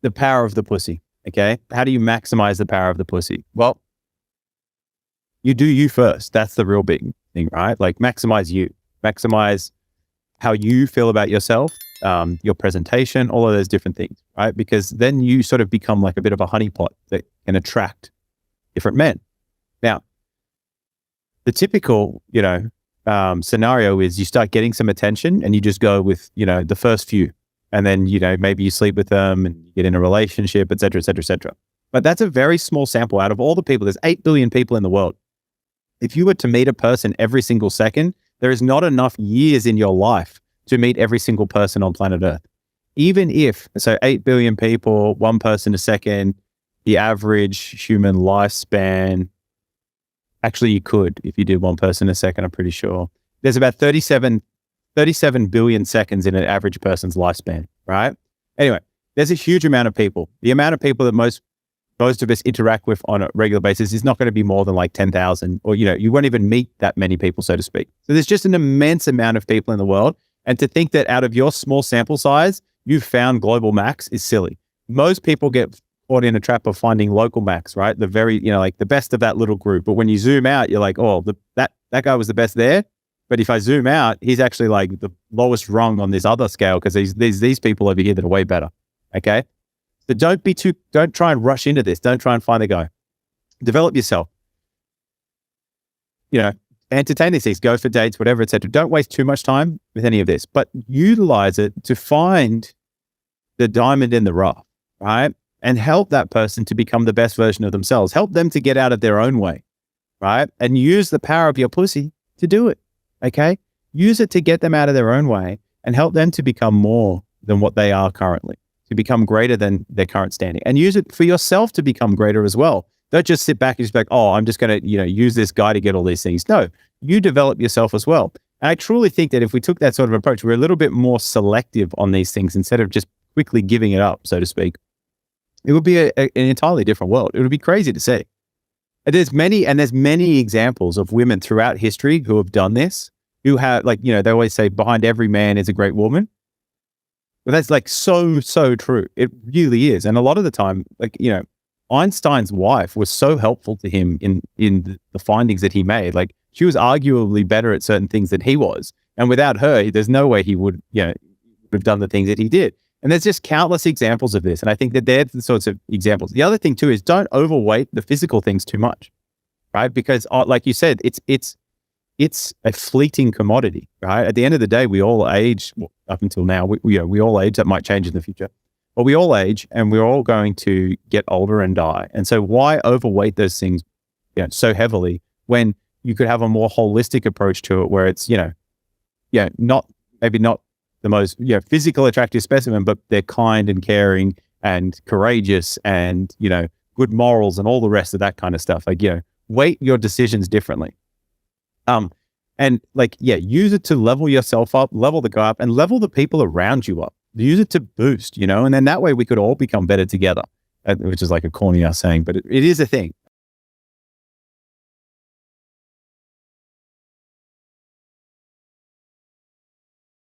the power of the pussy. Okay. How do you maximize the power of the pussy? Well, you do you first. That's the real big thing, right? Like maximize you, maximize how you feel about yourself, your presentation, all of those different things, right? Because then you sort of become like a bit of a honeypot that can attract different men. Now, the typical, scenario is you start getting some attention and you just go with, the first few. And then, maybe you sleep with them and you get in a relationship, et cetera, et cetera, et cetera. But that's a very small sample out of all the people. There's 8 billion people in the world. If you were to meet a person every single second, there is not enough years in your life to meet every single person on planet Earth. Even if, so 8 billion people, one person a second, the average human lifespan, actually you could, if you did one person a second, I'm pretty sure. There's about 37 billion seconds in an average person's lifespan, right? Anyway, there's a huge amount of people. The amount of people that most of us interact with on a regular basis is not going to be more than like 10,000, or, you won't even meet that many people, so to speak. So there's just an immense amount of people in the world. And to think that out of your small sample size, you've found global max is silly. Most people get caught in a trap of finding local max, right? The very, like the best of that little group. But when you zoom out, you're like, oh, that guy was the best there. But if I zoom out, he's actually like the lowest rung on this other scale because there's these people over here that are way better. Okay. So don't try and rush into this. Don't try and find the guy. Develop yourself. Entertain these things, go for dates, whatever, etc. Don't waste too much time with any of this, but utilize it to find the diamond in the rough, right? And help that person to become the best version of themselves. Help them to get out of their own way, right? And use the power of your pussy to do it, okay? Use it to get them out of their own way and help them to become more than what they are currently, to become greater than their current standing. And use it for yourself to become greater as well. Don't just sit back and just be like, oh, I'm just going to, use this guy to get all these things. No, you develop yourself as well. And I truly think that if we took that sort of approach, we're a little bit more selective on these things instead of just quickly giving it up, so to speak. It would be an entirely different world. It would be crazy to see. And there's many examples of women throughout history who have done this, who have they always say behind every man is a great woman. But that's like so true. It really is. And a lot of the time, Einstein's wife was so helpful to him in the findings that he made. Like she was arguably better at certain things than he was. And without her, there's no way he would, have done the things that he did. And there's just countless examples of this. And I think that they're the sorts of examples. The other thing too is don't overweight the physical things too much, right? Because like you said, it's a fleeting commodity, right? At the end of the day, we all age. Well, up until now, we all age. That might change in the future. But we all age and we're all going to get older and die. And so why overweight those things so heavily when you could have a more holistic approach to it where it's, maybe not the most physical attractive specimen, but they're kind and caring and courageous and, good morals and all the rest of that kind of stuff. Weight your decisions differently. Use it to level yourself up, level the guy up, and level the people around you up. Use it to boost, and then that way we could all become better together, which is like a corny ass saying, but it is a thing.